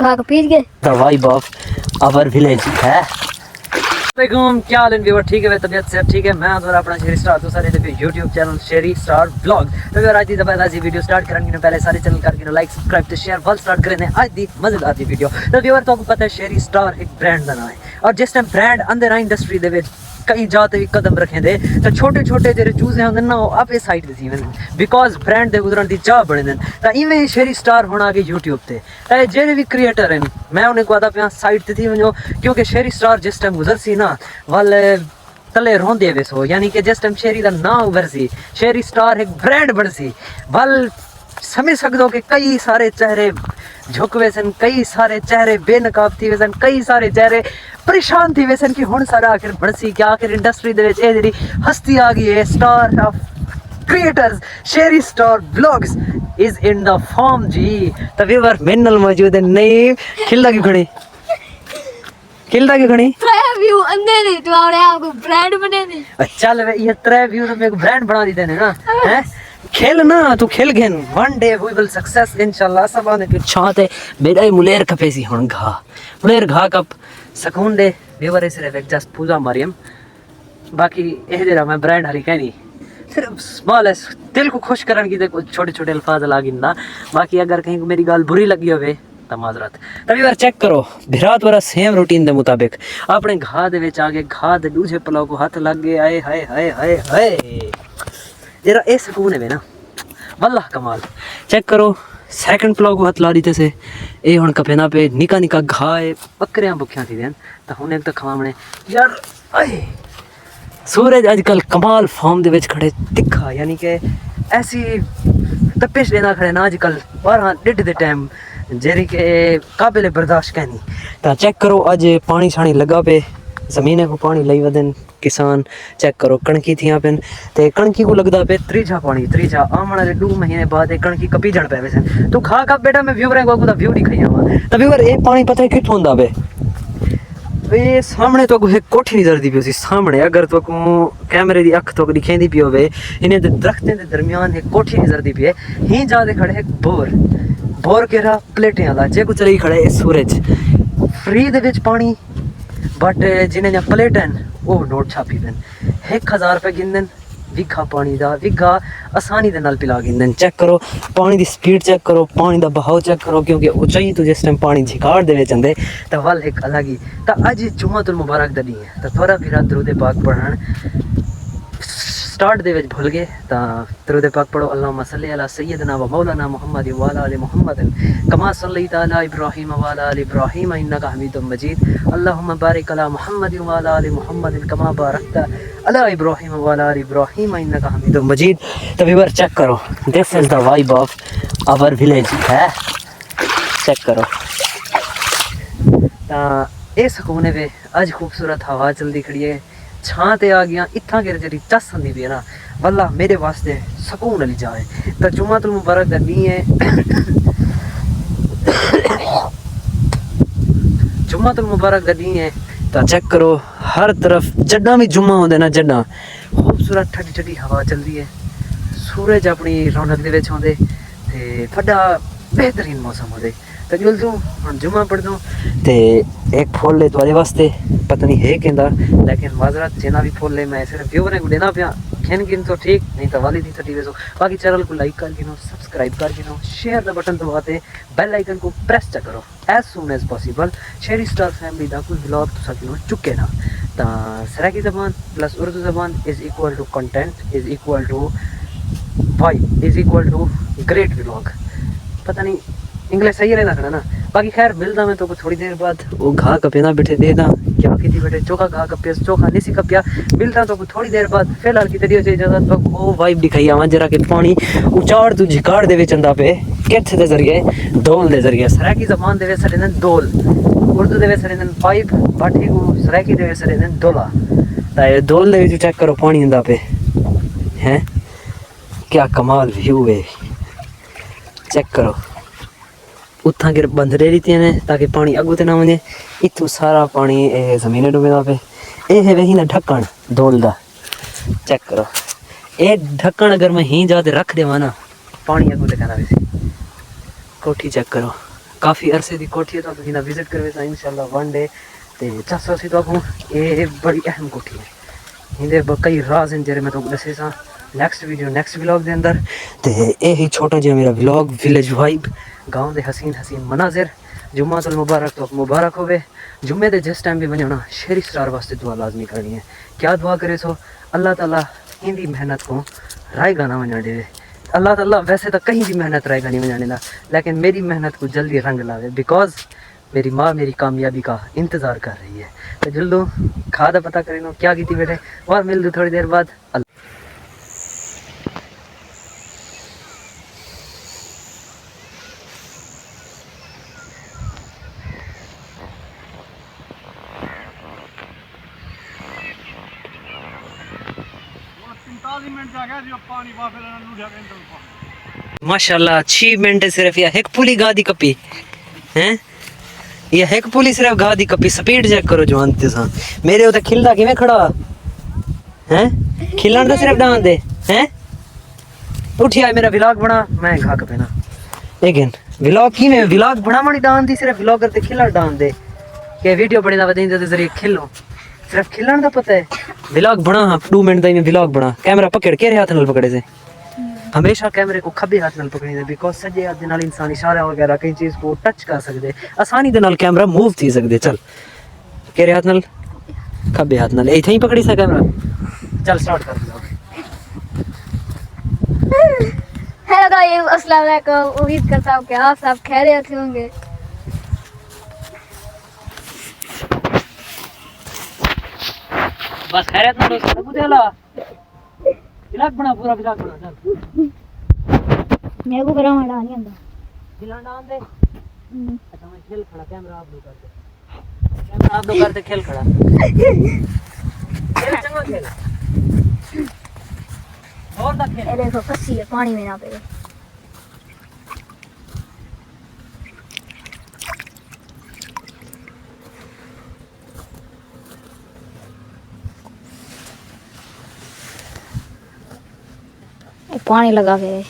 घा के पीट गए the vibe of our village है। वालेकुम, क्या हाल है व्यूअर? ठीक है, मैं तबीयत से ठीक है। मैं और अपना शेरी स्टार तो सारे देखो YouTube चैनल शेरी स्टार ब्लॉग। तो व्यूअर आज दी जबरदस्त वीडियो स्टार्ट करने के पहले सारे चैनल करके लाइक सब्सक्राइब ते शेयर बल स्टार्ट करें आज दी मजेदार दी वीडियो। तो व्यूअर तो आपको पता है शेरी स्टार एक ब्रांड दा नाम है और जिस टाइम ब्रांड अंदर आ इंडस्ट्री दे विच कई जाते भी कदम रखे दे तो छोटे छोटे जेरे चूजे होंगे ना वो आप इस साइड दी बिकॉज ब्रांड दे गुजरन दी चाह बने तो इवें शेरी स्टार होना के यूट्यूब ते जेरे भी क्रिएटर हैं मैं उन्हें को पे साइड ते थी वनो क्योंकि शेरी स्टार जिस टाइम गुजर सी ना वाल तले रोंदे वे सो यानी कि जिस टाइम शेरी का नाम उभर सी शेरी स्टार एक ब्रांड बन सी वाल समझ सकते हो कि कई सारे चेहरे झुकवे सन, कई सारे चेहरे बेनकाब थी वे सन, कई सारे चेहरे परेशान थी वे सन कि हुण सारा आखिर बनसी क्या आखिर इंडस्ट्री दे विच जेहड़ी हस्ती आ गई है स्टार ऑफ क्रिएटर्स शेरी star blogs is in the form जी। तो व्यूअर मेनल मौजूद है नहीं खिलदा क्यों खड़ी खिलदा क्यों खड़ी व्यू अंदर नहीं तो और आपको ब्रांड बने नहीं चल वे ये 3 व्यू ने मेरे को ब्रांड बना दी देने ना हैं खेल ना तू खेल gain one day we will success इंशाल्लाह सब आने के छाते मेरा ही मुलेर कपेसी हुन घा मुलेर घा कप सकून दे व्यूअर सिर्फ एक जस्ट पूजा मरियम बाकी ए जरा मैं ब्रांड हरी कहनी सिर्फ स्मॉल है दिल को खुश करने की देखो छोटे छोटे अल्फाज लागिंदा बाकी अगर कहीं को मेरी गाल बुरी लगी होवे तो माजरत तभी बार चेक करो बिरात वाला सेम रूटीन दे मुताबिक अपने घा दे विच आगे घा दे दूजे पलाव को हाथ लग गए आए हाय हाय हाय हाय जरा ए सुकून है ना वल्लाह कमाल। चेक करो सेकंड पलाव को हाथ ला दीते से ए हुन कपेना पे निका निका घा है बकरियां भुखियां थी देन तो हुन एक तो खवामने यार आए सूरज आजकल कमाल फॉर्म दे विच खड़े तिखा यानी कि ऐसी तपिश लेना खड़े ना आजकल 12 दे टाइम जेरी के काबिल बर्दाश्त कहनी। तो चेक करो आज पानी शानी लगा पे जमीने को पानी लई वदन किसान चेक करो कणकी थी पे ते कणकी को लगदा पे त्रीजा पानी त्रीजा आमण वाले 2 महीने बाद एक कणकी कपी जण पे वैसे तू खा कब बेटा मैं व्यूअर को व्यू दिखाई आवा तो व्यूअर ए पानी पता है किथ होंदा बे वे सामने तो एक कोठी नजर दी पी सामने अगर तो को कैमरे दी अख तो दिखेंदी पी होवे इन्हें दरख्तें दे दरमियान एक कोठी नजर दी पी है ही जादे खड़े एक बोर के रहा प्लेटें वाला जे कुछ रही खड़े सूरज फ्री दे विच पानी बट जिन्हें प्लेटन वो नोट छापी देन 1000 रुपए गिनदन विघा पानी दा विघा आसानी दे नाल पिला गिनदन। चेक करो पानी दी स्पीड चेक करो पानी दा बहाव चेक करो क्योंकि ऊंचाई तो जिस टाइम पानी झिकाड़ दे विच आंदे तो वल एक अलग ही तो अज जुम्मतुल मुबारक दा दी है तो थोड़ा फिर दरूद पाक पढ़न स्टार्ट दे विच भूल गए तो दरूद पाक पढ़ो अल्लाहुम्मा सल्ली अला सय्यदना व मौलाना मुहम्मद व अला आलि मुहम्मद कमा सल्लैता अला इब्राहीम व अला आलि इब्राहीम इन्नका हमीदुम मजीद अल्लाहुम्मा बारिक अला मुहम्मद व अला आलि मुहम्मद कमा बारकता अला इब्राहीम व अला आलि इब्राहीम इन्नका हमीदुम मजीद। तो व्यूअर चेक करो this is the vibe of our village है चेक करो तो ये सुकून है अज खूबसूरत हवा चलती खड़ी है छां ते आ गया इत्थां के जेह्ड़ी चस आंदी पई है ना वल्ला मेरे वास्ते सुकून वाली जगह है। तो जुम्मतुल मुबारक दा दी है जुम्मतुल मुबारक दा दी है तो चेक करो हर तरफ जड्डा भी जुम्मा होंदे ना जड्डा खूबसूरत ठंडी ठंडी हवा चलती है सूरज अपनी रौनक दे विच होंदे ते बड़ा बेहतरीन मौसम होंदे तो जुल तू हम जुम्मा पढ़ दूँ तो एक फुल ले तुम्हारे वास्ते पता नहीं है कहता लेकिन माजरत जिना भी फुल ले मैं सिर्फ व्यूअर को देना पिया खिन गिन तो ठीक नहीं तो वाली दी थटी वैसो बाकी चैनल को लाइक कर गिनो सब्सक्राइब कर गिनो शेयर द बटन दबाते बेल आइकन को प्रेस च करो एज सून एज पॉसिबल शेरी स्टार फैमिली दा कोई व्लॉग तुसा किनो चुके ना तो सराकी ज़बान प्लस उर्दू ज़बान is equal to content is equal to vibe is equal to great vlog पता नहीं इंग्लिश सही रहना खड़ा ना बाकी खैर मिलता मैं तो थोड़ी देर बाद वो घा कपेना बैठे दे दा क्या की बैठे चोखा घा कपिया चोखा नहीं सी कपिया मिलता तो थोड़ी देर बाद फिलहाल की तरीके से इजाजत तो वो वाइब दिखाई आवा जरा के पानी उचाड़ तू झिकाड़ दे चंदा पे किथ दे जरिए डोल दे जरिए सराकी ज़बान दे सरे ने डोल उर्दू दे सरे ने पाइप बाठी को सराकी दे सरे ने डोला ता डोल दे विच चेक करो पानी अंदा पे हैं क्या कमाल व्यू है चेक करो उत्थां के बंद रह रही ने ताकि पानी अगू ते ना वने इत्थों सारा पानी जमीने डुबेदा पे ए है वही ना ढक्कन डोल दा चेक करो ए ढक्कन अगर मैं ही जाते रख देवा ना पानी अगू ते कहना वैसे कोठी चेक करो काफ़ी अरसे की कोठी है तो आप विजिट करवे इंशाल्लाह वन डे। तो चसो सी तो ये बड़ी अहम कोठी है, इधर कई राज हैं जेरे मैं तो दसे सा नेक्स्ट वीडियो नेक्स्ट व्लॉग के अंदर। तो यही छोटा जिहा मेरा व्लॉग विलेज वाइब, गाँव के हसीन हसीन मनाजिर। जुम्मातुल मुबारक तो मुबारक होवे। जुम्मे दे जिस टाइम भी वजना शेर स्टार वास्ते दुआ लाजमी करनी है। क्या दुआ करे सो अल्लाह ताला इंदी मेहनत को रायगा ना वजन दे। अल्लाह ताला वैसे तो कहीं भी मेहनत रायगा नहीं वजाने ला, लेकिन मेरी मेहनत को जल्दी रंग लावे, बिकॉज मेरी माँ मेरी कामयाबी का इंतज़ार कर रही है। तो जल्दो खादा पता करें क्या की बेटे और मिल दो थोड़ी देर बाद। माशाल्लाह 6 मिनट सिर्फ या एक पुली गा दी कपी हैं, ये एक पुली सिर्फ गा दी कपी। स्पीड चेक करो जो अंते सा मेरे उते खिलदा किवें खड़ा हैं, खिलन दा सिर्फ डांस दे हैं। उठिया मेरा व्लॉग बना, मैं खा के ना लेकिन व्लॉग किवें व्लॉग बनावणी डांस दी सिर्फ व्लॉगर ते खिलण डांस दे के वीडियो बनी दा वदेंदे ते जरिए खिलो सिर्फ खिलन दा पता है। व्लॉग बना हाँ 2 मिनट दा मैं व्लॉग बना, कैमरा पकड़ के हाथ नाल पकड़े से, हमेशा कैमरे को खब्बे हाथ नाल पकड़ी दे, बिकॉज सज्जे हाथ दे नाल इंसान इशारा वगैरह कई चीज को टच कर सकदे, आसानी दे नाल कैमरा मूव थी सकदे। चल केरे हाथ नाल खब्बे हाथ नाल इथे ही पकड़ी सा कैमरा। चल स्टार्ट कर दो। हेलो गाइस, अस्सलाम वालेकुम। उम्मीद करता हूँ कि आप सब खैरियत से होंगे। बस खैरियत ना दोस्त बुझेला व्लॉग बना, पूरा व्लॉग बना। चल मेरे को करामा डाल नहीं आंदा, खिलन डांस दे। अच्छा मैं खेल खड़ा, कैमरा आप दो कर दे, कैमरा आप दो कर दे, खेल खड़ा खेल चंगा खेल और दा खेल। ये देखो फंसी है पानी में ना पे। पानी लगा के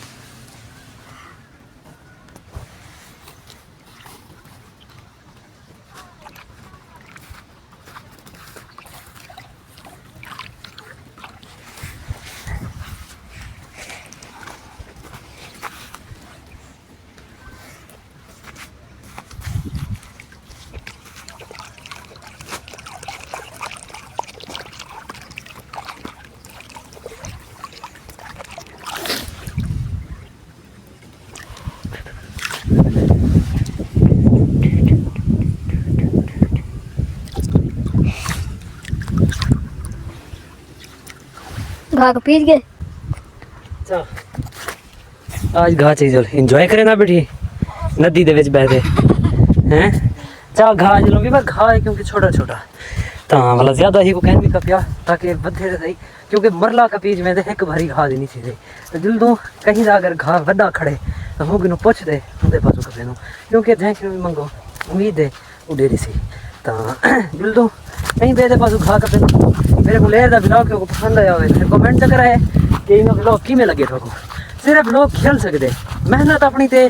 घा के पीस गए। चल आज घा चाहिए, चल एंजॉय करें ना बेटी नदी दे विच बैठे हैं। चल घा चलो भी बस घा है क्योंकि छोटा छोटा तो मतलब ज्यादा ही को कहन भी कपिया ताकि बधे रहे, क्योंकि मरला का पीज में एक भारी घा देनी चाहिए। तो दिल दो कहीं अगर घा वड्डा खड़े तो हूँ कि पुछ दे उनके पासों कपे नो, क्योंकि जैसे भी मंगो उम्मीद है वो डेरी सी। तो दिल दो कहीं बेदे पासों घा कपे मेरे को लेर दा व्लॉग को पसंद आया हो कमेंट चक्कर है कि इन्हें व्लॉग किमें लगे थोको। सिर्फ लोग खेल सकते, मेहनत अपनी ते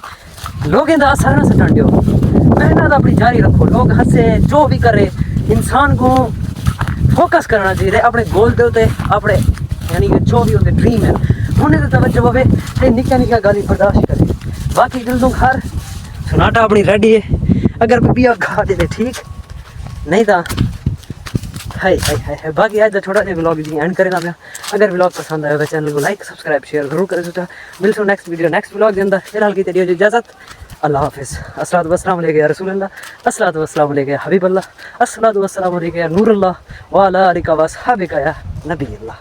लोगों का असर ना सटन दियो, मेहनत अपनी जारी रखो। लोग हंसे जो भी करे, इंसान को फोकस करना चाहिए अपने गोल दे उते, अपने यानी कि जो भी होते ड्रीम है उन्हें तो तवज्जो होवे ते निक्का निक्का गाली बर्दाश्त करे। बाकी दिल तो घर सनाटा अपनी रेडी है, अगर कोई पिया खा दे ठीक नहीं था हाय हाय हाय। बाकी आज छोटा सा व्लॉग जी एंड करेगा मैं। अगर व्लॉग पसंद आएगा चैनल को लाइक सब्सक्राइब शेयर जरूर करें। सोचा मिलते नेक्स्ट वीडियो नेक्स्ट व्लॉग के अंदर। फिलहाल की तेरी इजाज़त, अल्लाह हाफिज़। अस्सलातु वस्सलाम अलैका या रसूल अल्लाह, अस्सलातु वस्सलाम अलैका या हबीब अल्लाह, अस्सलातु वस्सलाम अलैका या नूर अल्लाह व अला आलिका व अस्हाबिका या नबी अल्लाह।